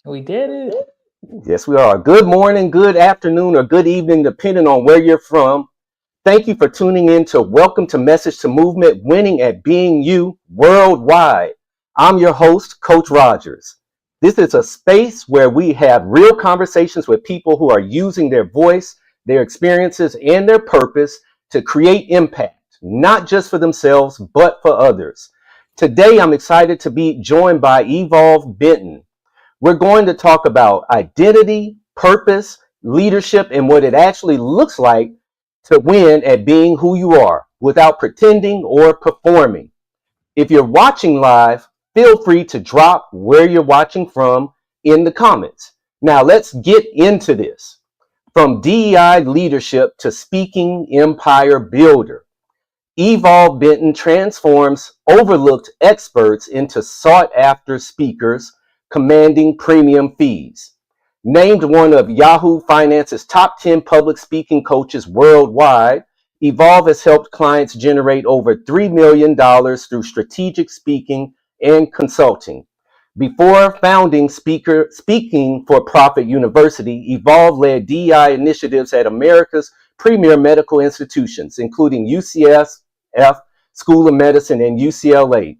We did it. Yes, we are. Good morning, good afternoon, or good evening, depending on where you're from. Thank you for tuning in to Welcome to Message to Movement, Winning at Being You Worldwide. I'm your host, Coach Rogers. This is a space where we have real conversations with people who are using their voice, their experiences, and their purpose to create impact, not just for themselves, but for others. Today, I'm excited to be joined by Evolve Benton. We're going to talk about identity, purpose, leadership, and what it actually looks like to win at being who you are without pretending or performing. If you're watching live, feel free to drop where you're watching from in the comments. Now, let's get into this. From DEI leadership to speaking empire builder, Evolve Benton transforms overlooked experts into sought after speakers, commanding premium fees. Named one of Yahoo Finance's top 10 public speaking coaches worldwide, Evolve has helped clients generate over $3 million through strategic speaking and consulting. Before founding Speaking for Profit University, Evolve led DEI initiatives at America's premier medical institutions, including UCSF, School of Medicine, and UCLA.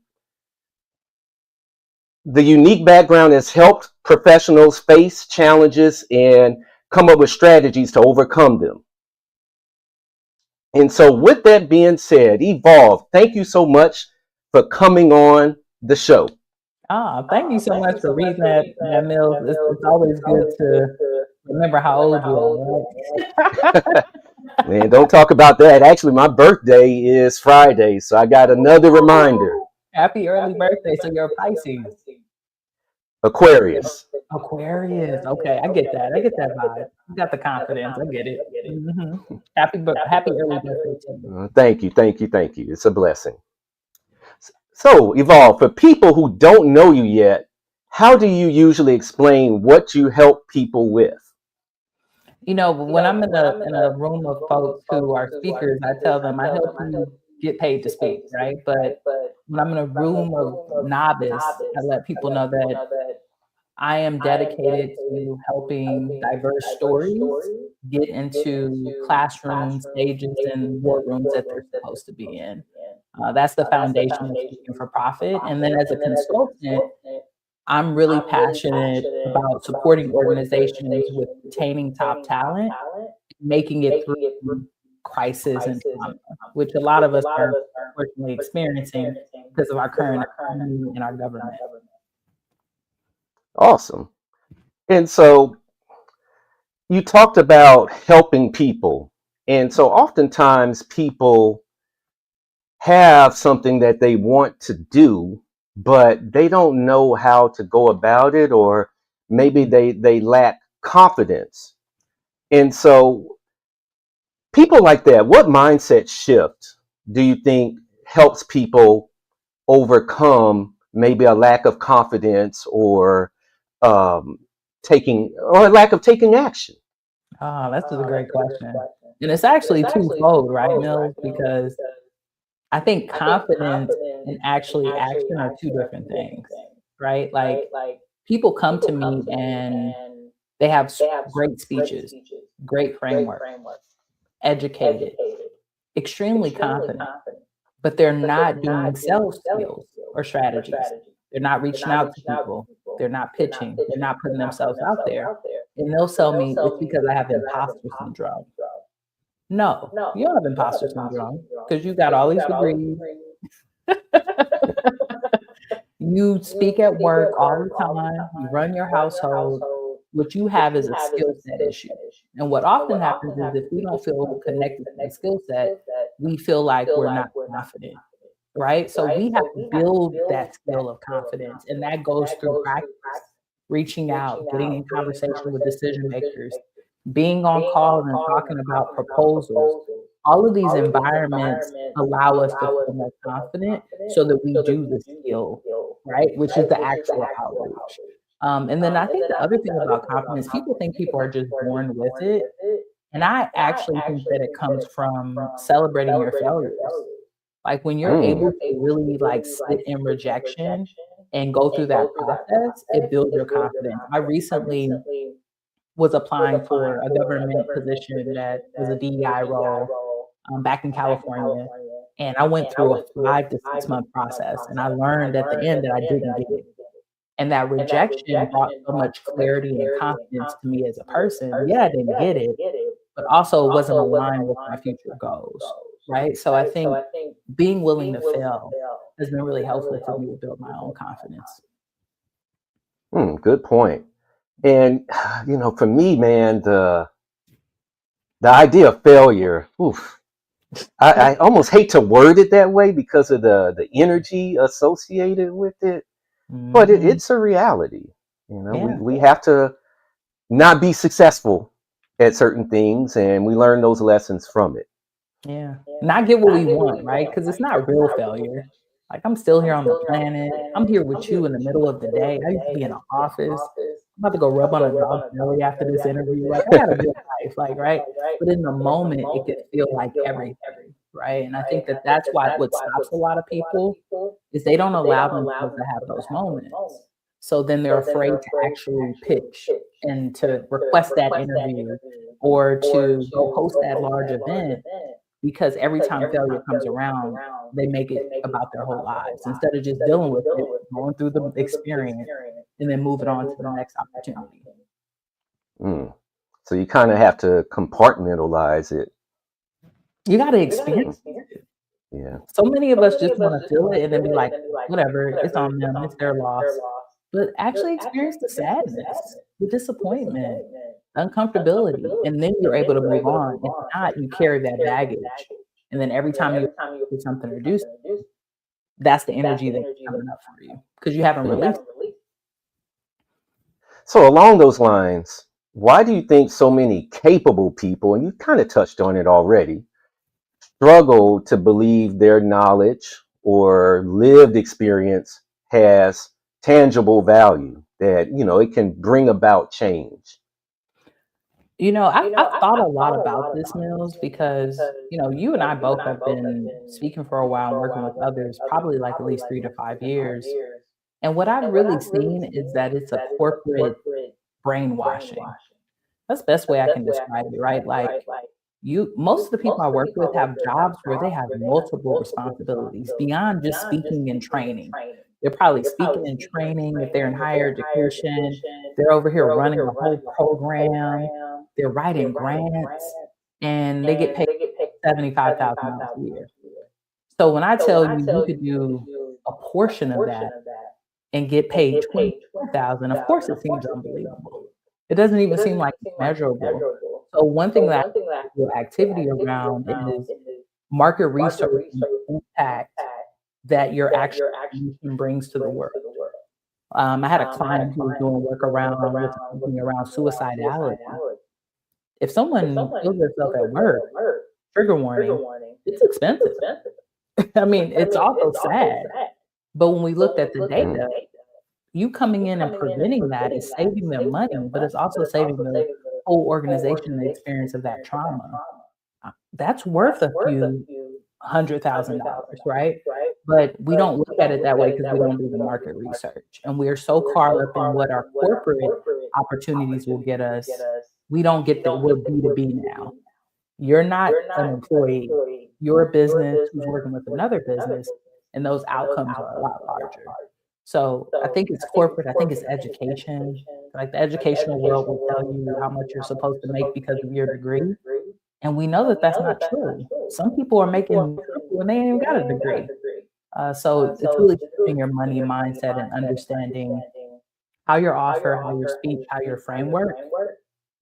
The unique background has helped professionals face challenges and come up with strategies to overcome them. And so, with that being said, Evolve, thank you so much for coming on the show. Thank you so much for reading that Mills. It's always good to remember how old you are, right? Man, don't talk about that. Actually, my birthday is Friday, so I got another reminder. Happy early birthday. So you're a Pisces. Aquarius. Aquarius. Okay, I get that. I get that vibe. You got the confidence. I get it. Mm-hmm. Happy early birthday to you. Thank you, thank you, thank you. It's a blessing. So, Evolve, for people who don't know you yet, how do you usually explain what you help people with? When I'm in a room of folks who are speakers, I tell them I help you get paid to speak, right? But when I'm in a room of novice, I let people know that I am dedicated to helping diverse stories get into classrooms, stages, and boardrooms that they're supposed to be in. That's the foundation of Speaking for Profit. And then as a consultant, I'm really passionate about supporting organizations with retaining top talent, making it through crisis and trauma, which a lot of us are unfortunately experiencing because of our current economy and our government. Awesome. And so you talked about helping people. And so oftentimes people have something that they want to do, but they don't know how to go about it, or maybe they lack confidence. And so people like that, what mindset shift do you think helps people overcome maybe a lack of confidence or a lack of taking action? That's a great question. And it's actually twofold, right, Mills? Because I think confidence and actually action are two different things, right? Like people come to me and they have great speeches, great framework, educated, extremely confident, but they're not doing sales skills or strategies. They're not reaching out to people. They're not pitching. They're not putting themselves out there. And they'll tell me it's because I have imposter syndrome. No, you don't have imposter syndrome because you got all these degrees. You speak at work all the time. You run your household. What you have is a skill set issue. And what often happens is if we don't feel connected to the skill set, we feel like we're not confident, right? So we have to build that skill of confidence. And that goes through practice, reaching out, getting in conversation with decision makers, being on calls and talking about proposals. All of these environments allow us to feel more confident so that we do the skill, right? Which is the actual outreach. And then I think the other thing about confidence, people think people are just born with it. And I actually think that it comes from celebrating your failures. Like when you're able to really like sit in rejection and go through that process, it builds your confidence. I recently was applying for a government position that was a DEI role back in California. And I went through a 5 to 6 month process, and I learned at the end that I didn't get it. And that rejection brought so much clarity and confidence to me as a person. Yeah, I didn't get it, but also it wasn't aligned with my future goals, right? So I think being willing to fail has been really helpful for me to build my own confidence. Good point. And for me, man, the idea of failure, oof, I almost hate to word it that way because of the energy associated with it, but Mhm. it's a reality. Yeah. We have to not be successful at certain things, and we learn those lessons from it. Yeah. Not get what we want, right? Because it's not real failure. Like, I'm still here on the planet. I'm here with you in the middle of the day. I used to be in an office. I'm about to go rub on a dog's belly after this interview. Like, I got a good life, like, right? But in the moment, it could feel like everything, right? And I think that that's why what stops a lot of people is they don't allow themselves to have those moments. So then they're afraid to actually pitch and to request that interview or to go host that large event, because every time failure comes around, they make it about their whole lives instead of just dealing with it, going through the experience, and then moving on to the next opportunity. Mm. So you kind of have to compartmentalize it. You got to experience it. Yeah. So many of us just want to feel it and then be like, whatever, it's on them, it's their loss. But actually experience the sadness, the disappointment, uncomfortability, and then you're able to move on. If not, you carry that baggage. And then every time you do something to do, that's the energy that's coming up for you because you haven't Mm. released. So along those lines, why do you think so many capable people, and you kind of touched on it already, struggle to believe their knowledge or lived experience has tangible value, that it can bring about change? I've thought a lot about this, Mills, because, you and I both have been speaking for a while and working with others, probably like at least 3 to 5 years. And what I've really seen is that it's a corporate brainwashing. That's the best way I can describe it, right? Like, most of the people I work with have jobs where they have multiple responsibilities beyond just speaking and training. They're probably speaking and training if they're in higher education. They're over here running a whole program. They're writing grants, and they get paid $75,000 a year. So when I tell you you could do a portion of that and get paid 24,000, of course it seems unbelievable. It doesn't even seem like it's measurable. So one thing that I do activity around is market research and the impact that your actual solution brings to the world. I had a client who was doing work around with a company around suicidality. If someone kills themselves at work, trigger warning, it's expensive. I mean, it's also sad. But when we looked at the data, you coming in and preventing that is saving them money, but it's also saving the whole organization the experience of that trauma. That's worth a few $100,000, right? But we don't look at it that way because we don't do the market research, and we are so caught up in what our corporate opportunities will get us. We don't get that we're B2B now. You're not an employee. You're a business who's working with another business, and those outcomes are a lot larger. So I think it's corporate. I think it's education. Like, the educational world will tell you how much you're supposed to make because of your degree. And we know that that's not true. Some people are making triple and they ain't even got a degree. So it's really shifting your money mindset and understanding how your offer, how your speech, how your framework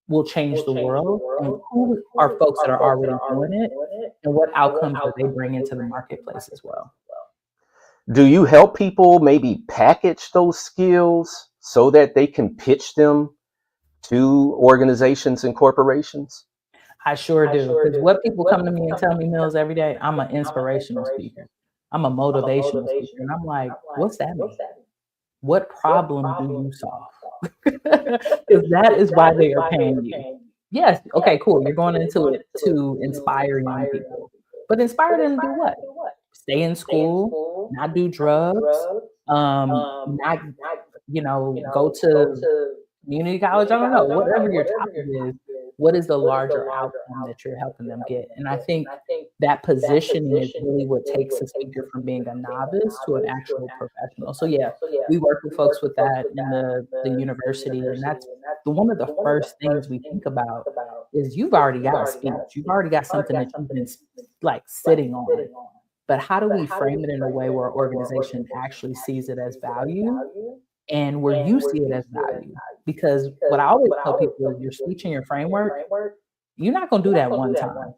will change the world, and who are folks that are already doing it, and what outcomes are they bringing to the marketplace as well. Do you help people maybe package those skills so that they can pitch them to organizations and corporations? I sure do, because what people come to me and tell me, Mills, every day, I'm an inspirational speaker. I'm a motivational speaker. And I'm like, what's that mean? What problem do you solve? Because that is why they are paying you. Yes, okay, cool. You're going into it to inspire young people. But inspire them to do what? Stay in school, not do drugs, Not, go to community college, I don't know, whatever your topic is, what is the larger outcome that you're helping them get? And I think that positioning is really what takes a speaker from being a novice to an actual professional. So yeah, we work with folks with that in the university, and that's one of the first things we think about is you've already got a speech, you've already got something that you've been like sitting on. But how do we frame it in a way where our organization actually sees it as value and where you see it as value? Because what I always tell people is your speech and your framework, you're not going to do that one time.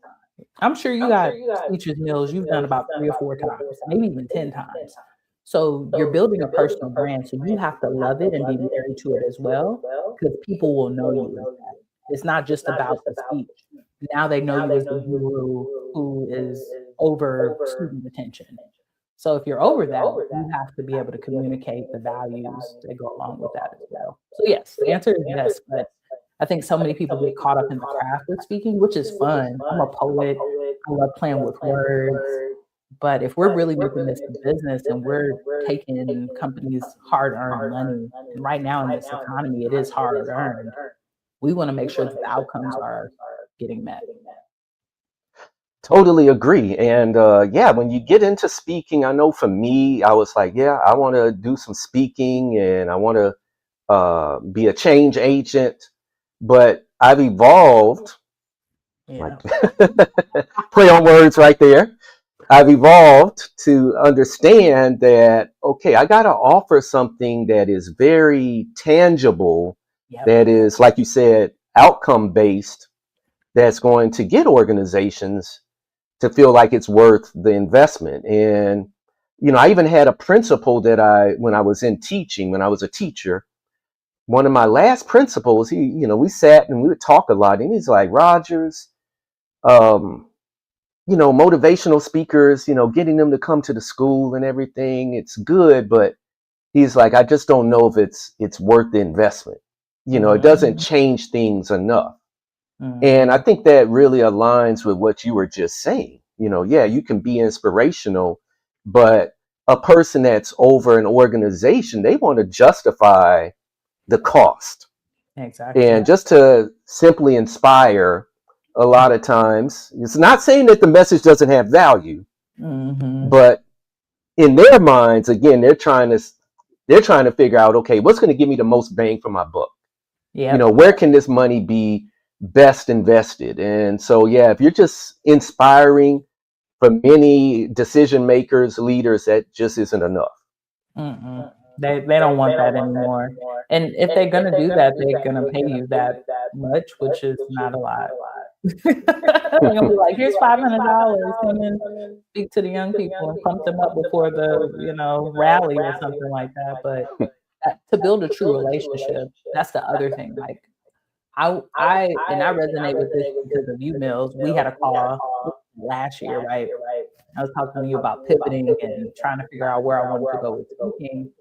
I'm sure you got speeches, Mills, you've done about 3 or 4 times, maybe even 10 times. So you're building a personal brand. So you have to love it and be married to it as well, because people will know you as that. It's not just about the speech. Now they know you as the guru who is over student attention. So if you're over that, you have to be able to communicate the values that go along with that as well. So yes, the answer is yes, but I think so many people get caught up in the craft of speaking, which is fun. I'm a poet. I love playing with words. But if we're really making this a business and we're taking companies' hard-earned money, and right now in this economy, it is hard-earned, we want to make sure that the outcomes are getting met. Totally agree. And yeah, when you get into speaking, I know for me, I was like, yeah, I want to do some speaking and I want to be a change agent. But I've evolved, Yeah. play on words right there. I've evolved to understand that, okay, I got to offer something that is very tangible, Yep. that is, like you said, outcome based, that's going to get organizations to feel like it's worth the investment. And, I even had a principal that when I was in teaching, when I was a teacher, one of my last principals, we sat and we would talk a lot, and he's like, Rogers, motivational speakers, getting them to come to the school and everything, it's good, but he's like, I just don't know if it's worth the investment. It doesn't change things enough. And I think that really aligns with what you were just saying. Yeah, you can be inspirational, but a person that's over an organization, they want to justify the cost. Exactly. And just to simply inspire, a lot of times, it's not saying that the message doesn't have value, but in their minds, again, they're trying to figure out, okay, what's going to give me the most bang for my buck? Yeah. Where can this money be best invested? And so, yeah, if you're just inspiring for many decision makers, leaders, that just isn't enough. They don't want that anymore. And if they're gonna do that, they're gonna pay you that much, which is not a lot. They're gonna be like, here's $500, come and speak to the young people and pump them up before the rally or something like that. But to build a true relationship, that's the other thing. Like I resonate with this because of you, Mills. We had a call last year, right? I was talking to you about pivoting and trying to figure out where I wanted to go with speaking.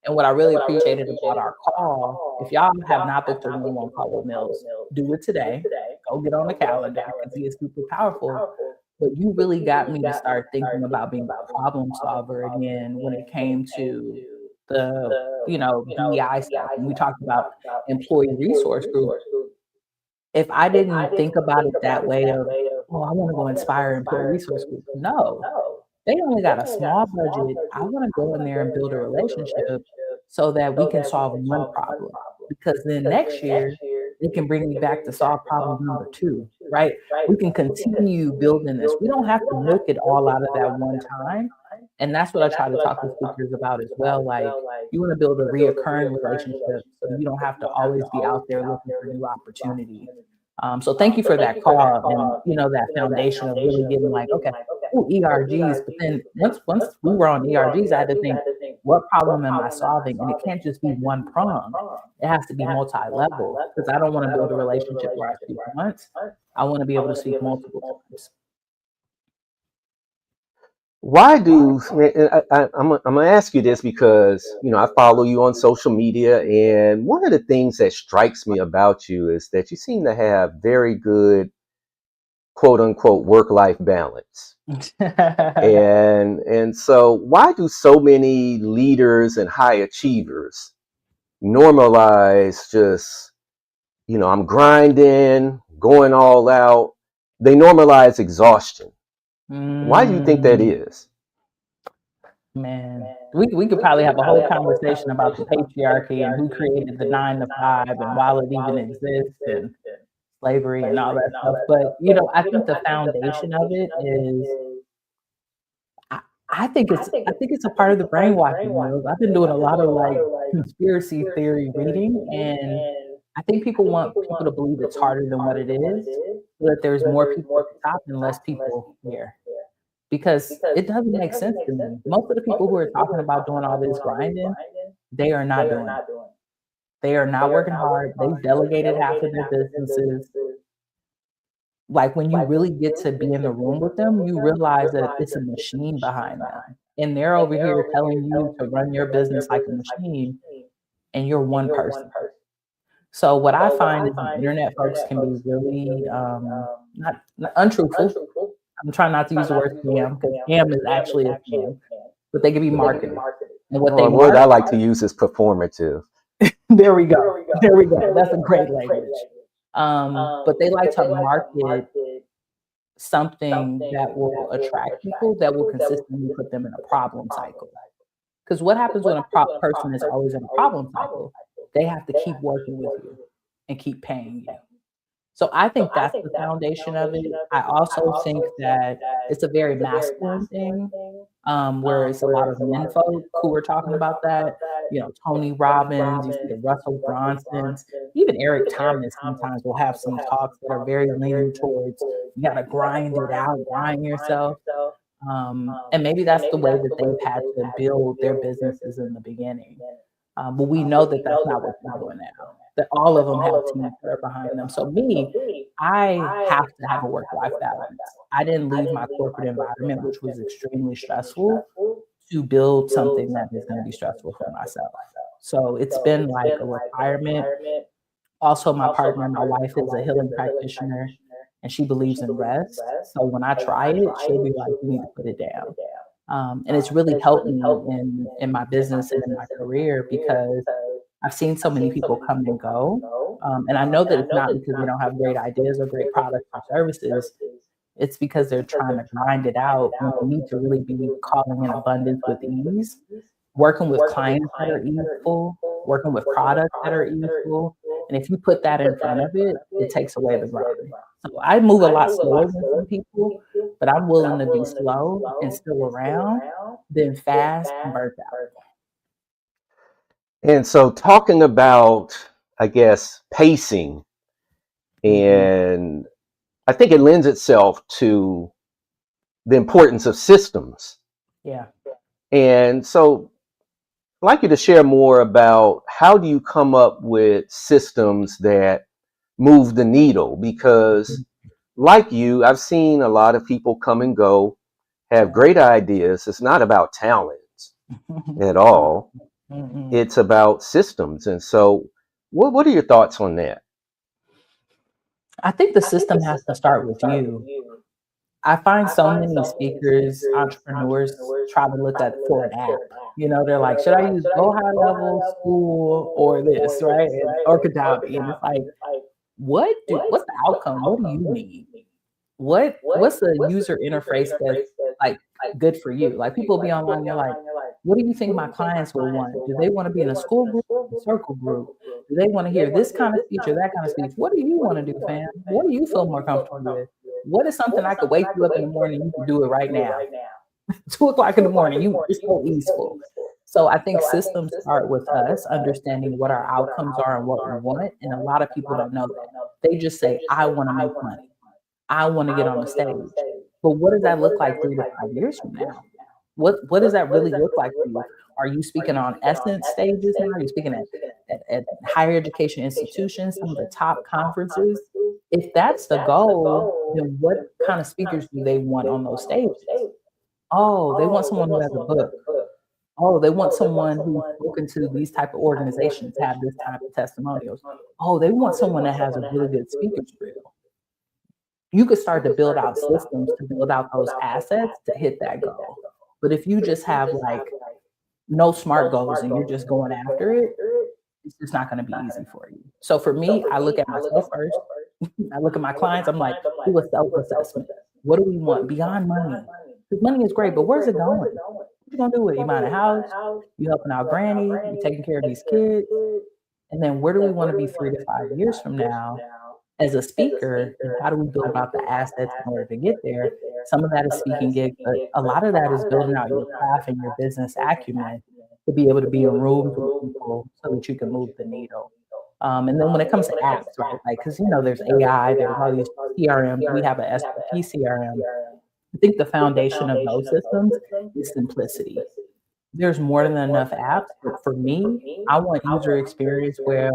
And what I really appreciated about our call, if y'all have not booked a one-on-one call with Mills, do it today. Go get on the calendar because he is super powerful. But you really got me to start thinking about being a problem solver again when it came to the, DEI stuff. And we talked about employee resource group. If I didn't think about it that way of, oh, I want to go inspire employee resource group. No, they only got a small budget. I want to go in there and build a relationship so that we can solve one problem. Because then next year, they can bring me back to solve problem number 2, right? We can continue building this. We don't have to milk it all out of that one time. And that's what I try to talk to speakers about as well. Like, you want to build a reoccurring relationship so you don't have to always be out there looking for new opportunity. So thank you for that call and, that foundation of really getting like, okay, ERGs. But then once we were on ERGs, I had to think, what problem am I solving? And it can't just be one prong. It has to be multi-level because I don't want to build a relationship where I speak once. I want to be able to speak multiple times. Why I'm going to ask you this because, I follow you on social media, and one of the things that strikes me about you is that you seem to have very good quote unquote work-life balance. And so why do so many leaders and high achievers normalize just, I'm grinding, going all out? They normalize exhaustion. Why do you think that is? Man, we could probably have a whole conversation about the patriarchy and who created the 9 to 5 and while it even exists and slavery and all that stuff. But I think the foundation of it is I, I think it's a part of the brainwashing. I've been doing a lot of like conspiracy theory reading, and I think people want people to believe it's harder than what it is, so that there's more people at the top and less people here. Because it doesn't make sense to me. Most of the people who are talking about doing all this grinding, they are not doing it. They are not working hard. They've delegated half of their businesses. Like when you really get to be in the room with them, you realize that it's a machine behind them. And they're over here telling you to run your business like a machine, and you're one person. So what I find is the internet folks can be really not untruthful. I'm trying not to use the word scam because scam is actually a scam, but they can be marketed. And what they The word I like to use is performative. There we go. There we go. That's a great language. But they like to market something that will attract people, that will consistently put them in a problem cycle. Because what happens when a person is always in a problem cycle? They have to keep working with you and keep paying you. So I think that's the foundation of it. I also think that it's a very masculine thing, where it's a lot of men folk who are talking about that. Tony Robbins, you see the Russell Bronsons, even Eric Thomas sometimes will have some talks that are very leaning towards you got to grind it out, grind yourself. And maybe that's the way that they've had to build their businesses in the beginning. But we know that that's not what they're doing now. That all of them have teams that are behind them. So me, I have to have a work-life balance. I didn't leave my corporate environment, which was extremely stressful, to build something that is going to be stressful for myself. So it's been like a retirement. Also, my partner, my wife, is a healing practitioner, and she believes in rest. So when I try it, she'll be like, "You need to put it down." And it's really helped me in my business and in my career because I've seen so many people come and go. And I know that it's not because they don't have great ideas or great products or services. It's because they're trying to grind it out when they need to really be calling in abundance with ease, working with clients that are easeful, working with products that are easeful. And if you put that in front of it, it takes away the grind. So I move a lot slower than some people, but I'm willing to be slow and still around than fast and burnt out. And so talking about, I guess, pacing, Mhm. and I think it lends itself to the importance of systems. Yeah. And so I'd like you to share more about how do you come up with systems that move the needle? Because like you, I've seen a lot of people come and go, have great ideas. It's not about talent at all. It's about systems. And so what are your thoughts on that? I think the system has to start with you. I find so many speakers, entrepreneurs try to look at for an app. They're like, should I use Go High Level, School, or this, right? Or Kajabi? And it's like, what's the outcome? What do you need? What's the user interface that's like good for you? Like people be online, they're like, what do you think my clients will want? Do they want to be in a school group, a circle group? Do they want to hear this kind of speech or that kind of speech? What do you want to do, fam? What do you feel more comfortable with? What is something I could wake you up in the morning, you can do it right now. 2 o'clock in the morning, it's so easeful. So I think systems start with us understanding what our outcomes are and what we want. And a lot of people don't know that. They just say, I want to make money. I want to get on the stage. But what does that look like 3 to 5 years from now? What does that really look like for you? Are you speaking on Essence stages now? Are you speaking at higher education institutions, some of the top conferences? If that's the goal, then what kind of speakers do they want on those stages? Oh, they want someone who has a book. Oh, they want someone who's spoken to these type of organizations, have this type of testimonials. Oh, they want someone that has a really good speaker's reel. you could start to build out systems to build out those assets to hit that goal. But if you just have like no SMART goals and you're just going after it, it's just not going to be easy for you. So for me, I look at myself first. I look at my clients. I'm like, do a self assessment. What do we want beyond money? Because money is great, but where's it going? What you gonna do with it? You buying a house? You helping out granny? You taking care of these kids? And then where do we want to be 3 to 5 years from now as a speaker? And how do we build out the assets in order to get there? Some of that is speaking gigs, but a lot of that is building out your craft and your business acumen to be able to be in rooms with people so that you can move the needle. And then when it comes to apps, right? Like, because there's AI, there's all these CRMs. We have a S4P CRM. I think the foundation of those systems is simplicity. There's more than enough apps, but for me, I want user experience where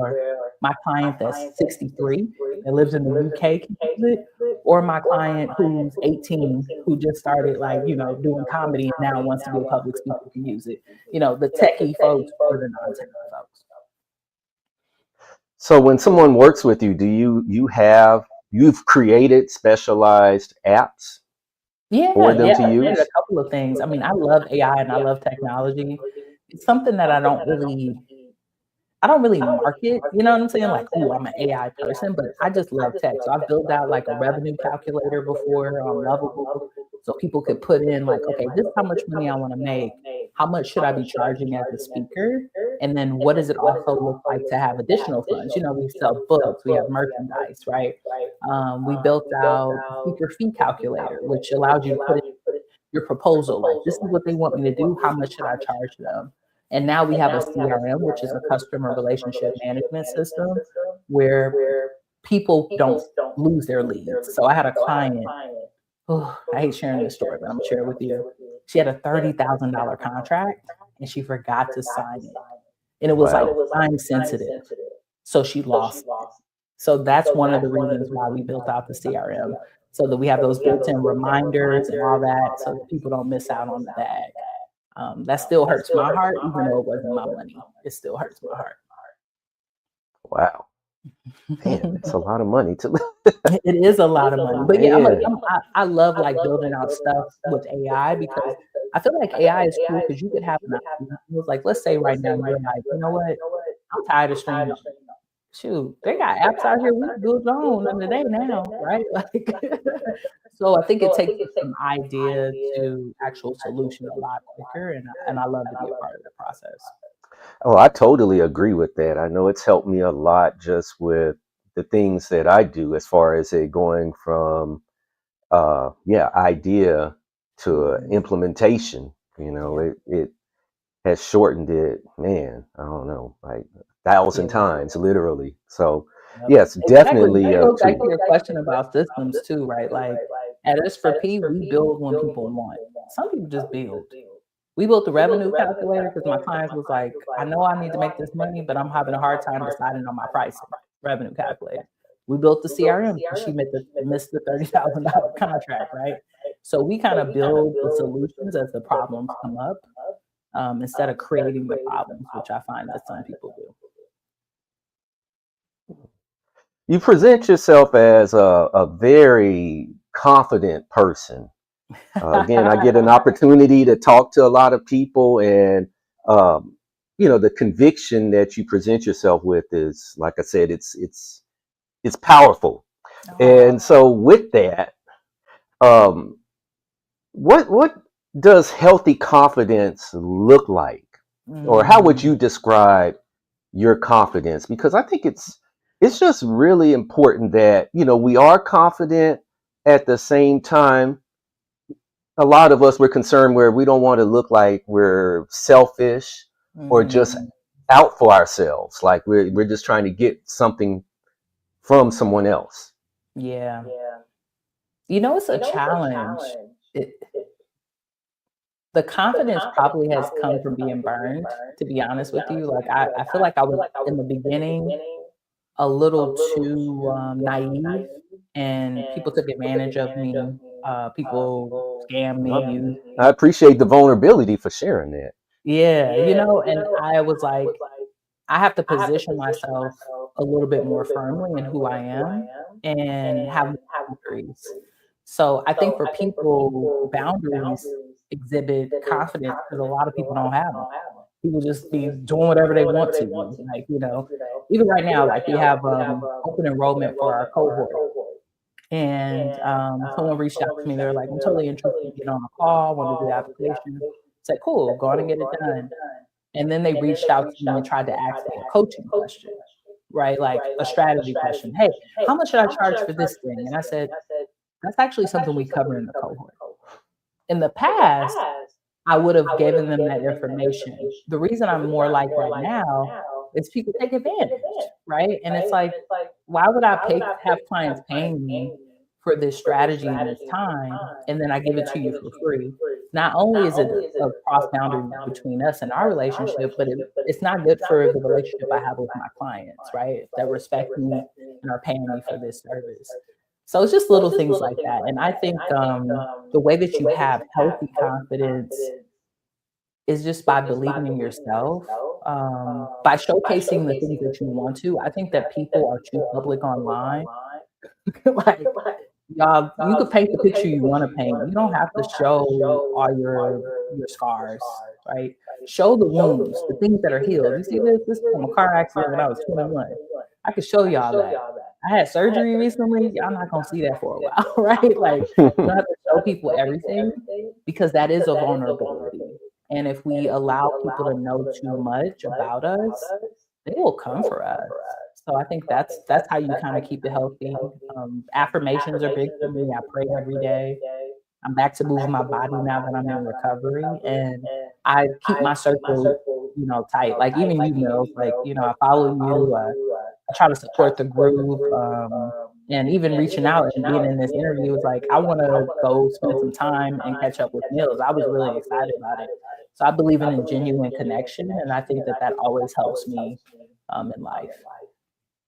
my client that's 63 that lives in the UK can use it, or my client who's 18 who just started like doing comedy and now wants to be a public speaker can use it. The techie folks or the non-techie folks. So when someone works with you, you've created specialized apps for them to I did use? a couple of things. I mean, I love AI and I love technology. It's something that I don't really market, you know what I'm saying? Like, oh, I'm an AI person, but I just love tech. So I've built out like a revenue calculator before on Lovable. So people could put in like, okay, this is how much money I want to make. How much should I be charging as a speaker? And then what does it also look like to have additional funds? We sell books, we have merchandise, right? We built out a speaker fee calculator, which allows you to put in your proposal. Like, this is what they want me to do. How much should I charge them? And now we have a CRM, which is a customer relationship management system, where people don't lose their leads. So I had a client, oh, I hate sharing this story, but I'm gonna share it with you. She had a $30,000 contract and she forgot to sign it. And it was like Wow. time sensitive. So she lost it. So that's one of the reasons why we built out the CRM, so that we have those built-in reminders and all that so that people don't miss out on the bag. That still hurts my heart, even though it wasn't my money. It still hurts my heart. Wow. Man, it's a lot of money to It is a lot of money, but man. I love like building out stuff with AI because I feel like AI is cool because you could have an idea. It was like, let's say right now you're like, you know what? I'm tired of streaming. Shoot, they got apps out here. We can do it on in the day now, right? Like, so I think it takes us from idea to actual solution a lot quicker, and I love to be a part of the process. Oh, I totally agree with that. I know it's helped me a lot just with the things that I do as far as it going from idea to implementation. Yeah, It has shortened it, man, I don't know, like 1,000 yeah. times literally. So Yep. yes, Exactly. definitely That a goes back to tool. your question about systems too, right? Like at S4P, we build when people want. Some people just build. We built the revenue calculator because my clients was like, I know I need to make this money, but I'm having a hard time deciding on my pricing. Revenue calculator. We built the CRM because she missed the $30,000 contract, right? So we kind of build the solutions as the problems come up, instead of creating the problems, which I find that some people do. You present yourself as a very confident person. Again, I get an opportunity to talk to a lot of people, and the conviction that you present yourself with is, like I said, it's powerful. Aw. And so, with that, um, what does healthy confidence look like, or how would Mm, you describe your confidence? Because I think it's just really important that we are confident. At the same time, a lot of us, we're concerned where we don't want to look like we're selfish or just mhm. out for ourselves, like we're just trying to get something from someone else. Yeah. It's a challenge. It The confidence probably has come from being burned, to be honest with you. Like, I feel like I was, in the beginning, a little too, naive, and people took advantage of me. People scammed me, used I me. appreciate the vulnerability for sharing that. Yeah, and I was like, I have to position myself a little bit more firmly in who I am and have boundaries. So I think for people, boundaries exhibit confidence because a lot of people don't have them. People just be doing whatever they want to. Like, even right now, like we have open enrollment for our cohort. And someone reached out to me. They were like, I'm totally interested in getting on a call, want to do the application. I said, cool, go on and get it done. And then they reached out to me and tried to ask me a coaching question, right? Like a strategy question. Hey, how much should I charge for this thing? And I said, that's actually something we cover in the cohort. In the past, I would have given them that information. The reason I'm more like that now is people take advantage, right? And it's like, why would I have clients paying me for this strategy and this time, and then I give it to you for free? Not only is it a cross boundary between us and our relationship, but it's not good for the relationship I have with my clients, right? That respect me and are paying me for this service. So it's just little things like that. And I think the way that you have healthy confidence is just by believing in yourself, by showcasing the things that you want to. I think that people are too public online. Like, y'all, you could paint the picture you want to paint. You don't have to show all your scars, right? Show the wounds, the things that are healed. You see this? This is from a car accident when I was 21. I could show y'all that. I had surgery recently. Y'all not gonna see that for a while, right? Like, you don't have to show people everything because that is a vulnerability. And if we allow people to know too much about us, they will come for us. So I think that's how you kind of keep it healthy. Affirmations are big for me. I pray every day. I'm back to moving my body now that I'm in recovery, and I keep my circle, tight. Like even you, Mills, like I follow you. I try to support the group, and even reaching out and being in this interview was like I want to go spend some time and catch up with Mills. I was really excited about it. So I believe in a genuine connection, and I think that always helps me in life.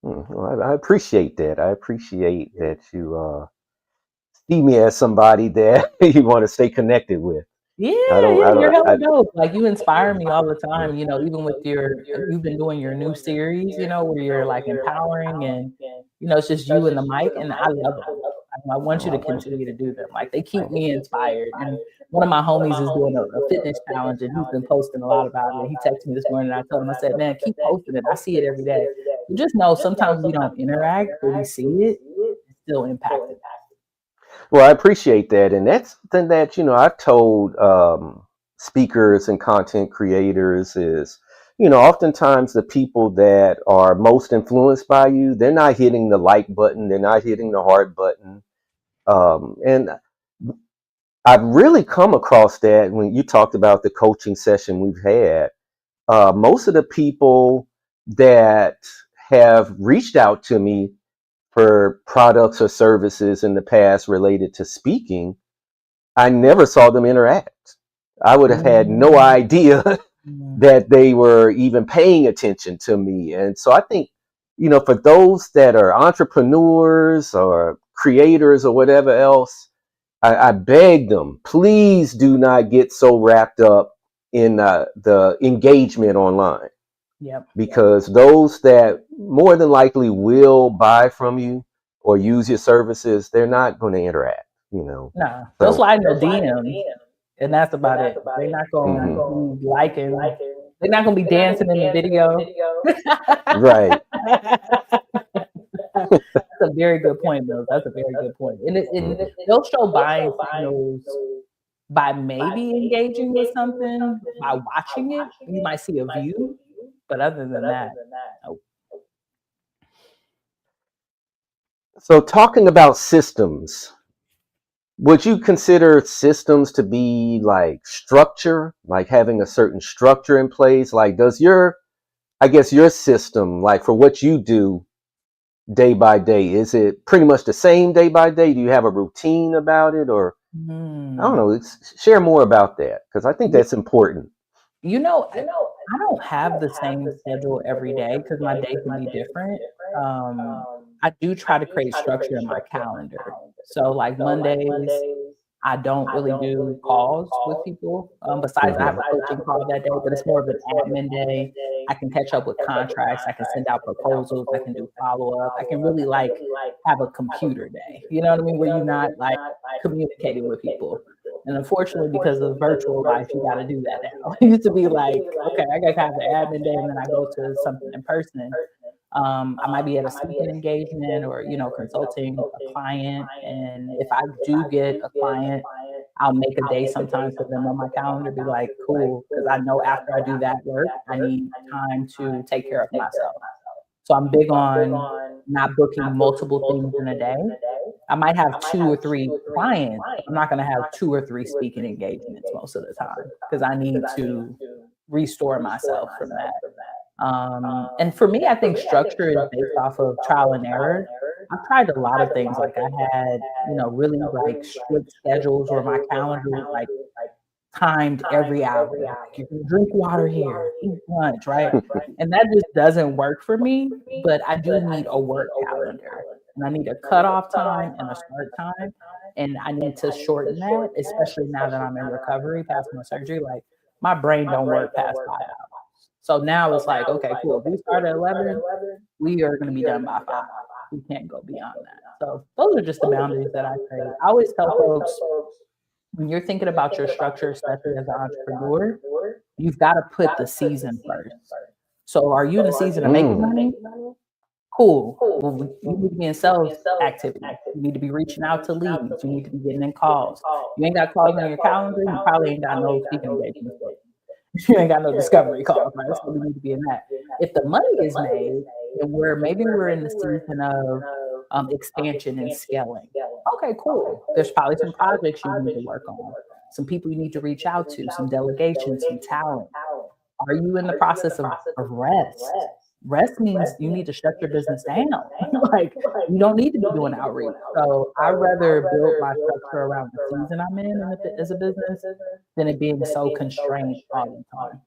Well, I appreciate that. I appreciate that you see me as somebody that you want to stay connected with. Yeah, I don't, yeah, I you're don't, hella I, dope. Like you inspire me all the time, even with you've been doing your new series, where you're like empowering and it's just you and the mic, and I love them. I want you to continue to do them. Like they keep me inspired. And one of my homies is doing a fitness challenge and he's been posting a lot about it. He texted me this morning and I told him, I said, man, keep posting it. I see it every day. You just know sometimes we don't interact, but we see it, it's still impacting. well, I appreciate that. And that's something that, I've told speakers and content creators is, oftentimes the people that are most influenced by you, they're not hitting the like button. They're not hitting the heart button. And I've really come across that when you talked about the coaching session we've had. Most of the people that have reached out to me for products or services in the past related to speaking, I never saw them interact. I would have had no idea that they were even paying attention to me. And so I think, for those that are entrepreneurs or creators or whatever else, I beg them, please do not get so wrapped up in the engagement online. Yep. Because those that more than likely will buy from you or use your services, they're not going to interact, Nah, they'll slide in the DM, and that's about it. They're not going to be liking. They're not going to be dancing in the video. Right. That's a very good point, Mills. That's a very good point. And they'll show buying signals by maybe engaging with something, by watching it. You might see a view, but other than that, nope. So talking about systems, would you consider systems to be like structure, like having a certain structure in place? Like does your system, like for what you do day by day, is it pretty much the same day by day? Do you have a routine about it? Or I don't know, share more about that because I think that's important. I don't have the same schedule every day because my day can be different. I do try to create structure in my calendar. So like Mondays, I don't really do calls with people. Besides, I have a coaching call that day, but it's more of an admin day. I can catch up with contracts. I can send out proposals. I can do follow up. I can really like have a computer day. You know what I mean? Where you're not like communicating with people. And unfortunately, because of virtual life, you got to do that now. It used to be like, okay, I got to have the admin day, and then I go to something in person. I might be at a speaking engagement or, consulting a client. And if I do get a client, I'll make a day sometimes for them on my calendar, be like, cool, because I know after I do that work, I need time to take care of myself. So I'm big on not booking multiple things in a day. I might have 2 or 3 clients. I'm not going to have 2 or 3 speaking engagements most of the time because I need to restore myself from that. And for me, I think structure is based off of trial and error. I've tried a lot of things. Like I had, really like strict schedules where my calendar was like timed every hour. Like you can drink water here, eat lunch, right? And that just doesn't work for me. But I do need a work calendar, and I need a cutoff time and a start time, and I need to shorten that, especially now that I'm in recovery past my surgery. Like my brain don't work past 5 hours. So now it's like, okay, cool. If we start at 11, we are going to be done by 5. We can't go beyond that. So those are just the boundaries that I create. I always tell folks, when you're thinking about your structure, especially as an entrepreneur, you've got to put the season first. So are you in the season of making money? Cool. Well, you need to be in sales activity. You need to be reaching out to leads. You need to be getting in calls. You ain't got calls on your calendar. You probably ain't got no speaking engagements. You ain't got no discovery calls, right? So we need to be in that. If the money is made, and we're in the season of expansion and scaling. Okay, cool. There's probably some projects you need to work on, some people you need to reach out to, some delegations, some talent. Are you in the process of rest? Rest means you need to shut your business down. Like you don't need to be doing outreach. So I rather build my structure around the season I'm in as a business than it being so constrained all the time.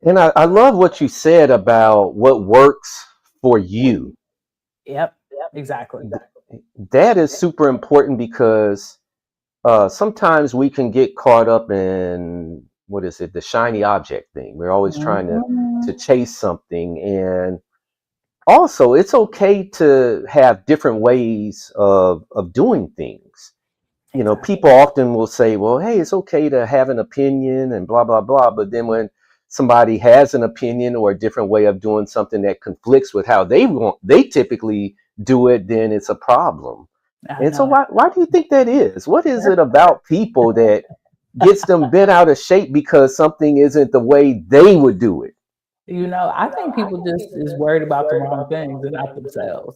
And I love what you said about what works for you. Yep, exactly. That is super important because sometimes we can get caught up in what is it, the shiny object thing. We're always trying to chase something, and also it's okay to have different ways of doing things. People often will say, well, hey, it's okay to have an opinion and blah blah blah, but then when somebody has an opinion or a different way of doing something that conflicts with how they typically do it, then it's a problem. And so why do you think that is? What is it about people that gets them bent out of shape because something isn't the way they would do it? I think people just is worried about the wrong things and not themselves.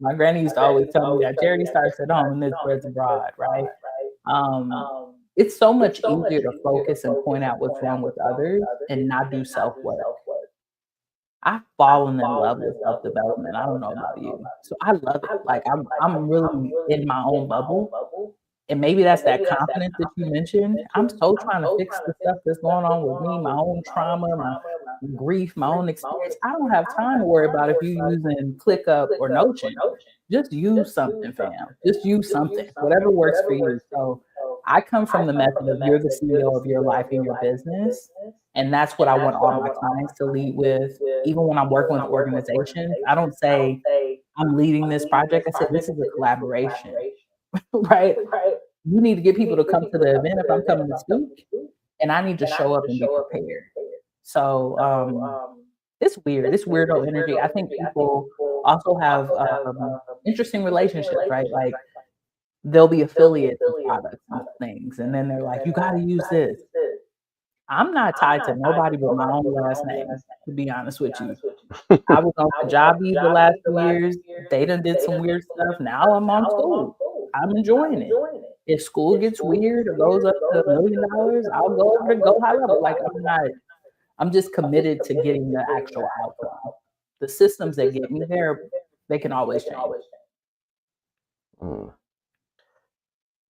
My granny used to always tell me that charity starts at home and it spreads abroad, right? It's so much easier to focus and point out what's wrong with others and not do self-work. I've fallen in love with self-development. I don't know about you. So I love it. Like I'm really in my own bubble. And maybe that's that confidence that you mentioned. I'm so trying to fix the stuff that's going on with me, my own trauma, my grief, my own experience. I don't have time to worry about if you're using ClickUp or Notion. Just use something, fam. Just use something, whatever works for you. So I come from the method of you're the CEO of your life and your business. And that's what I want all my clients to lead with. Even when I'm working with organizations, I don't say I'm leading this project. I say this is a collaboration, right? You need to get people to come to the event if I'm coming to speak, and I need to show up and be prepared. So it's weird. It's weirdo energy. I think people also have interesting relationships, right? Like they'll be affiliates of products and things, and then they're like, "You got to use this." I'm not tied to nobody but my own last name, to be honest with you. I was on Kajabi the last few years. They done did some weird stuff. Now I'm on school. I'm enjoying it. If school gets weird or goes up to $1 million, I'll go over to go high level. Like I'm just committed to getting the actual outcome. The systems that get me there, they can always change.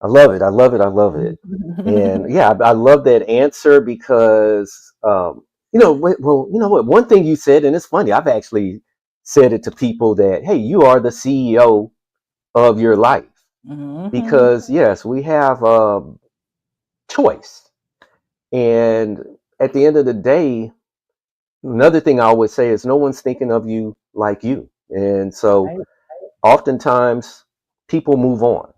I love it. I love it. I love it. And yeah, I love that answer because, well, you know what? One thing you said, and it's funny, I've actually said it to people that, hey, you are the CEO of your life. Because yes, we have choice. And at the end of the day, another thing I always say is no one's thinking of you like you. And so Right. oftentimes people move on,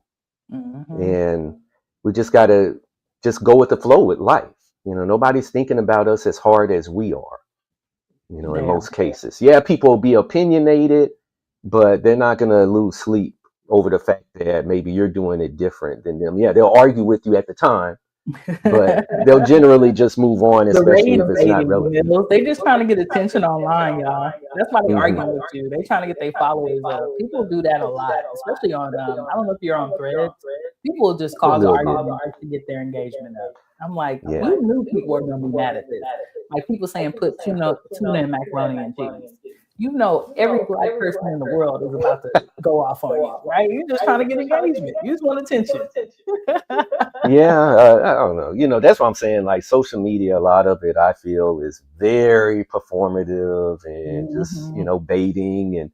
Mm-hmm. and we just got to just go with the flow with life. Nobody's thinking about us as hard as we are, in They are. most cases. Yeah, people will be opinionated, but they're not going to lose sleep over the fact that maybe you're doing it different than them. Yeah, they'll argue with you at the time, but they'll generally just move on, The especially rage if it's not baiting, relevant. Mills. They just trying to get attention online, y'all. That's why they Hmm. arguing with you. They trying to get their followers up. People do that a lot, especially on. I don't know if you're on Threads. People will just A cause little bit. arguments just to get their engagement up. I'm like, Yeah. we knew people were gonna be mad at this. Like people saying, put tuna and macaroni and cheese. You know, every black person in the world is about to go off on you, right? You're just trying to get engagement. You just want attention. Yeah, I don't know. That's what I'm saying. Like social media, a lot of it I feel is very performative and just, Mm-hmm. baiting. And,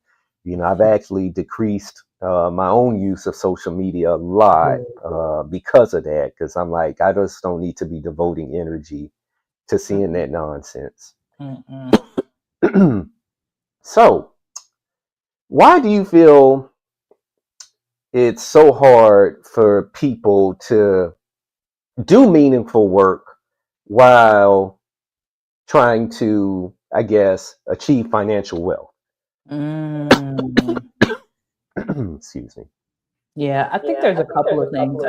I've actually decreased my own use of social media a lot Good. because of that. Because I'm like, I just don't need to be devoting energy to seeing that nonsense. Mm-mm. So, why do you feel it's so hard for people to do meaningful work while trying to, I guess, achieve financial wealth? Mm. Excuse me. Yeah, I think there's a couple of things.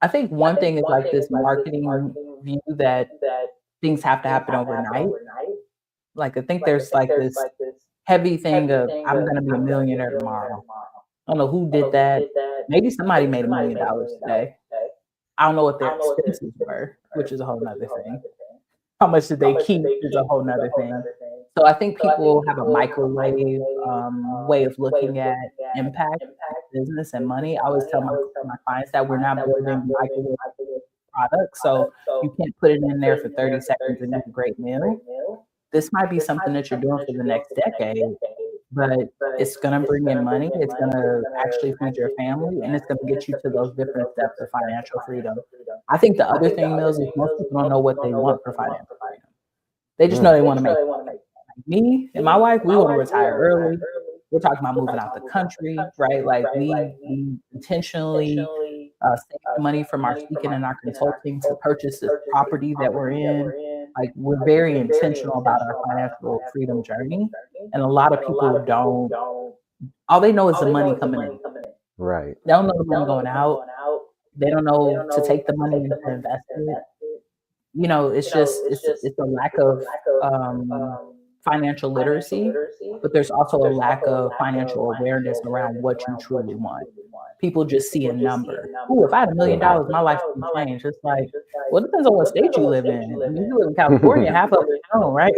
I think one thing is like this marketing view that things have to happen overnight. Like I think there's like this heavy thing of I'm gonna be a millionaire tomorrow. I don't know who did that. Maybe somebody made $1 million today. I don't know what their expenses were, which is a whole nother thing. How much did they keep is a whole nother thing. So I think people have a microwave way of looking at impact, business, and money. I always tell my clients that we're not building microwave products, so you can't put it in there for 30 seconds and eat a great meal. This might be something that you're doing for the next decade, but it's going to bring in money. It's going to actually feed your family, and it's going to get you to those different steps of financial freedom. I think the other thing, Mills, is most people don't know what they want for financial freedom. They just know Mm. they want to make money. Like me and my wife, we want to retire early. We're talking about moving out the country, right? Like we intentionally save money from our speaking and our consulting to purchase this property that we're in. Like we're very intentional about our financial freedom journey, and a lot of people don't. All they know is the money coming in. Right. They don't know the money going out. They don't know to take the money and to invest it. It's just it's a lack of um, financial literacy, but there's also a lack of financial awareness around what you truly want. People just see a number. Ooh, if I had $1 million, my life would be changed. It's like, well, it depends on what state you live in. I mean, if you live in California, half of it's known, right?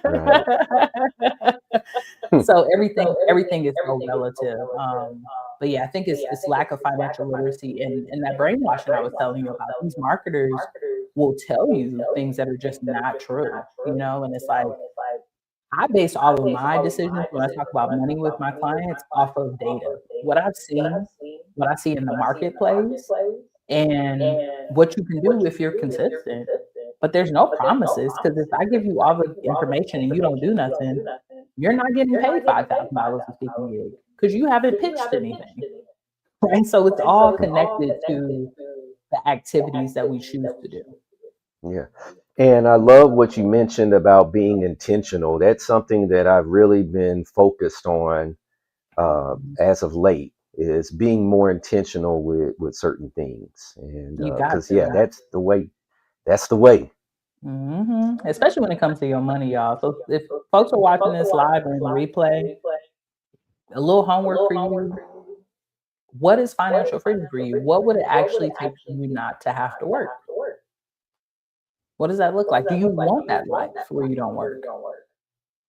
Right. So everything is so relative. But yeah, I think it's lack of financial literacy and that brainwashing I was telling you about. These marketers will tell you things that are just not true, and it's like I base all of my decisions when I talk about money with my clients off of data. What I've seen, what I see in the marketplace, and what you can do if you're consistent. But there's no promises because if I give you all the information and you don't do nothing, you're not getting paid $5,000 a speaking gig because you haven't pitched anything. Right. So it's all connected to the activities that we choose to do. Yeah. And I love what you mentioned about being intentional. That's something that I've really been focused on as of late, is being more intentional with certain things. And You got because, yeah, to. that's the way. That's the way. Especially when it comes to your money, y'all. So if folks are watching this live or in the replay, a little homework for you. What is financial freedom for you? What would it actually take for you not to have to work? What does that look like? Do you want that life where you don't work?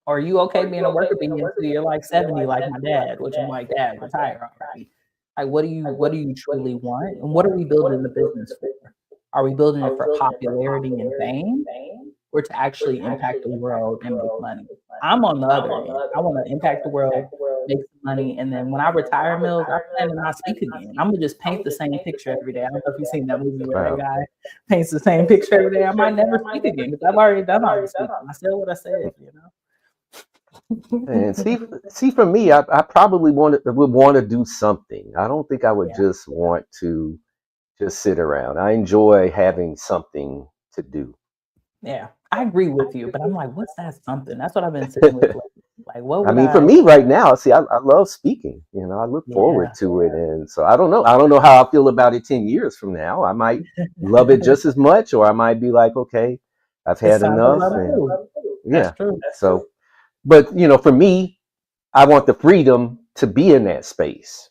Or are you okay being a worker bee until you're like 70, like my dad, which I'm like, Dad, retire already. Like what do you truly want? And what are we building the business for? Are we building it for popularity and fame? or to actually impact the world and make money. I'm on the other end. I want to impact the world, make some money, and then when I retire, Mills, I plan to not speak again. I'm gonna just paint the same picture every day. I don't know if you've seen that movie where that Wow. guy paints the same picture every day. I might never speak again because I've already done all the speaking. I said what I said, you know. And see, for me, I probably would want to do something. I don't think I would Yeah, just want to just sit around. I enjoy having something to do. yeah, I agree with you, but I'm like, what's that something? That's what I've been sitting with lately. Like, what I would mean, for I? me right now, see, I love speaking. I look forward Yeah. to it. And so I don't know. I don't know how I feel about it 10 years from now. I might love it just as much, or I might be like, okay, I've It's had time to enough. love And too. That's yeah. true. So, but, for me, I want the freedom to be in that space.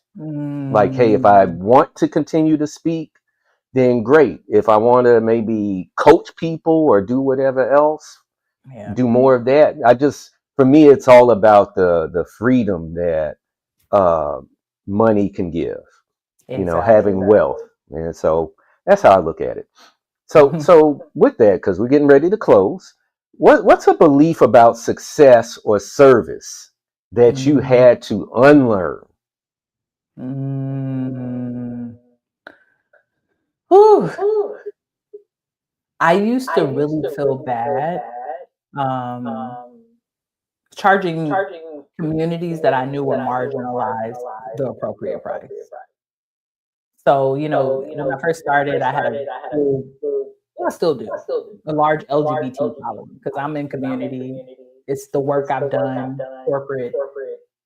Like, hey, if I Mm, want to continue to speak, then great. If I want to maybe coach people or do whatever else, yeah, do more of that. For me, it's all about the freedom that uh, money can give. exactly. Having wealth, and so that's how I look at it. So with that, because we're getting ready to close, what's a belief about success or service that you Mm, had to unlearn? mm. Whew. I used to really feel bad um, charging communities that I knew were marginalized the appropriate price. So, when I first started, I had a big, well, I still do, a large LGBT following because I'm in community. It's the work I've done, corporate,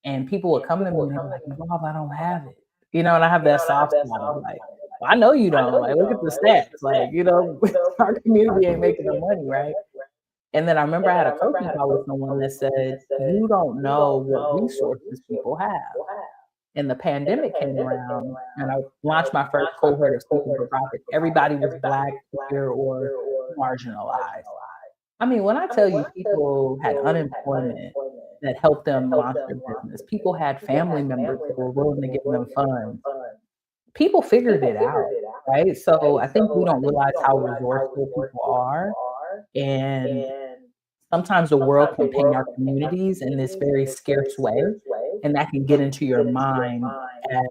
and people would come to me and they'd be like, "Rob, I don't have it." And I have that soft spot of like, "Well, I know you don't. Like, look at the stats. Like, our community ain't making no money, right?" And then I remember I had a coaching call with someone that said, "You don't know what resources people have." And the pandemic came around, and I launched my first cohort of Speaking for Profit. Everybody was Black, queer, or marginalized. I mean, when I tell you people had unemployment that helped them launch their business, people had family members that were willing to give them funds. People figured it out, right? So I think we don't realize how resourceful people are. And sometimes the world can paint our communities in this very scarce way, and that can get into your mind as,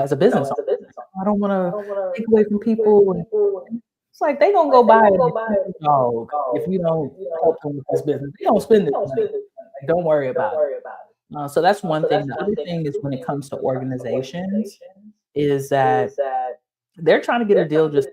as a business owner. Like, "Oh, I don't wanna take away from people," and it's like they gonna go buy an expensive dog if you don't help them with this business. They don't spend this money. Like, don't worry about it. So that's one thing. The other thing is when it comes to organizations is that they're trying to get a deal just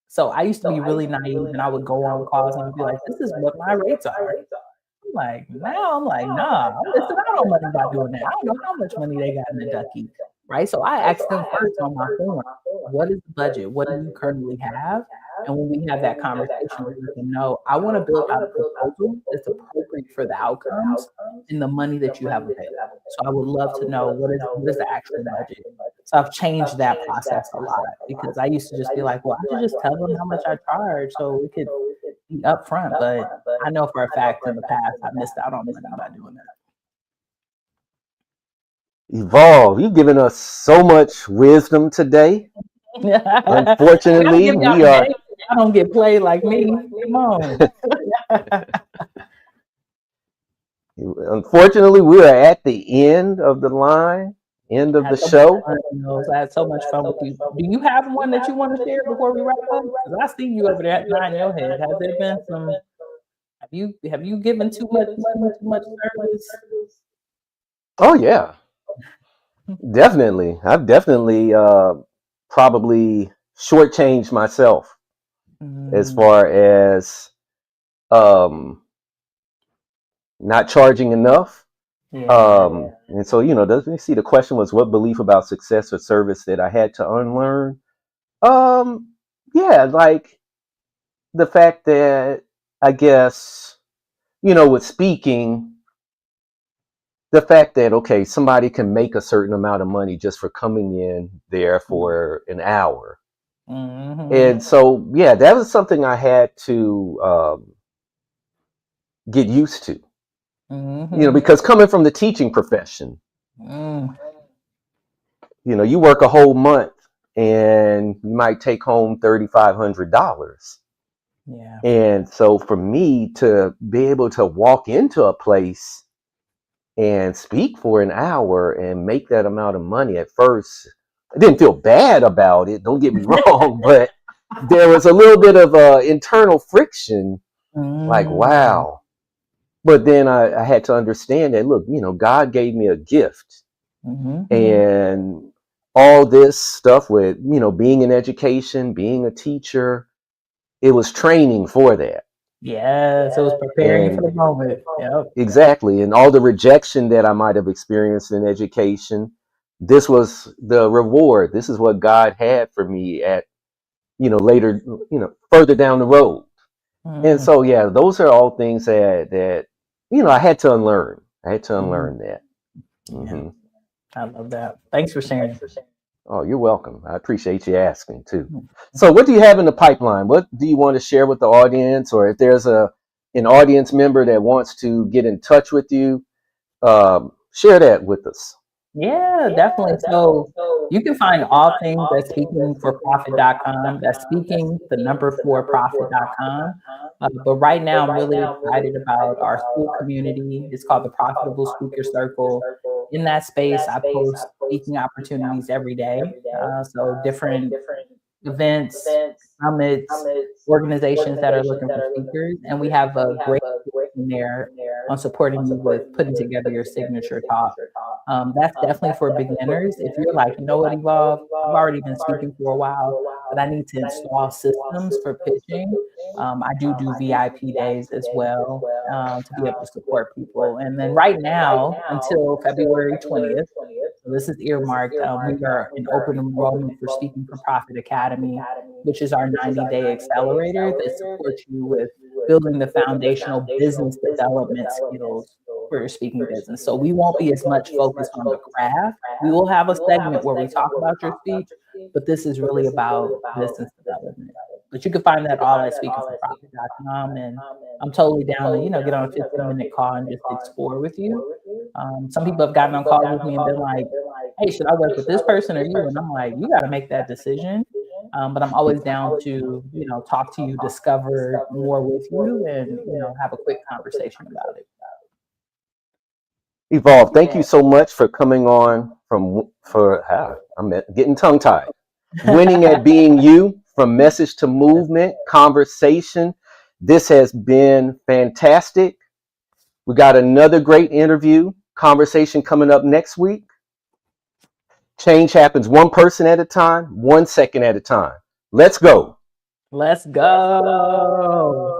so I used to be really naive, and I would go on calls and I'd be like, "This is what my rates are." I'm like, "Nah, I'm missing out on money by doing that. I don't know how much money they got in the ducky." Right? So I asked them first on my form, "What is the budget? What do you currently have?" And when we have that conversation, we let them know, "I wanna build out a proposal that's appropriate for the outcomes and the money that you have available. So I would love to know what is the actual budget." So I've changed that process a lot because I used to just be like, "Well, I should just tell them how much I charge so we could be upfront," but I know for a fact in the past I missed out on money by doing Evolve. You've given us so much wisdom today. that. I gotta Unfortunately, give y'all we are. names. I don't get played like me. Come on. Unfortunately, we are at the end of the line, end I of had the so much show. fun, I had so much fun with you. Do you have one that you want to share before we wrap up? Because I see you over there nodding your head. Has there been some? Have you given too much money, too much service? Oh yeah, definitely. I've definitely probably shortchanged myself as Mm, far as um, not charging enough. yeah. And so, does you see the question was what belief about success or service that I had to unlearn? Um, yeah, like the fact that I guess, with speaking, the fact that, okay, somebody can make a certain amount of money just for coming in there for an hour. Mm-hmm. And so, yeah, that was something I had to get used to, Mm-hmm. because coming from the teaching profession, Mm. you work a whole month and you might take home $3,500. Yeah. And so for me to be able to walk into a place and speak for an hour and make that amount of money, at first, I didn't feel bad about it. Don't get me wrong, but there was a little bit of internal friction, like, Mm. wow. But then I had to understand that, look, God gave me a gift, Mhm. and all this stuff with, being in education, being a teacher, it was training for that. Yes, it was preparing you for And the moment. Yep. exactly. And all the rejection that I might have experienced in education, this was the reward. This is what God had for me at, later, further down the road. And Mm. so, yeah, those are all things that I had to unlearn. I had to Mhm. unlearn that. Yeah, Hmm. I love that. Thanks for sharing. Oh, you're welcome. I appreciate you asking too. Mm. So, what do you have in the pipeline? What do you want to share with the audience, or if there's an audience member that wants to get in touch with you, share that with us. Yeah, definitely. So you can find all things at speakingforprofit.com. That's speaking, the number four profit.com. But right now, I'm really excited about our school community. It's called the Profitable Speaker Circle. In that space, I post speaking opportunities every day. So different events, summits, organizations that are looking for speakers. And we have a great in there on supporting you with putting together your signature talk. That's definitely for beginners. If you're like, you know what, Evolve, I've already been speaking for a while, but I need to install systems for pitching. I do VIP days as well to be able to support people. And then right now, until February 20th, so this is earmarked. We are in open enrollment for Speaking for Profit Academy, which is our 90-day accelerator that supports you with building the foundational business development skills for your speaking business. So we won't be as much focused on the craft. We will have a segment where we talk about your speech, but this is really about business development. But you can find that all at speakingforprofit.com. And I'm totally down to, get on a 15-minute call and just explore with you. Some people have gotten on calls with me and been like, hey, should I work with this person or you? And I'm like, you got to make that decision. But I'm always down to, talk to you, discover more with you, and, have a quick conversation about it. Evolve, thank you so much for coming on I'm getting tongue tied. Winning at Being You, from message to movement, conversation. This has been fantastic. We got another great conversation coming up next week. Change happens one person at a time, 1 second at a time. Let's go. Let's go.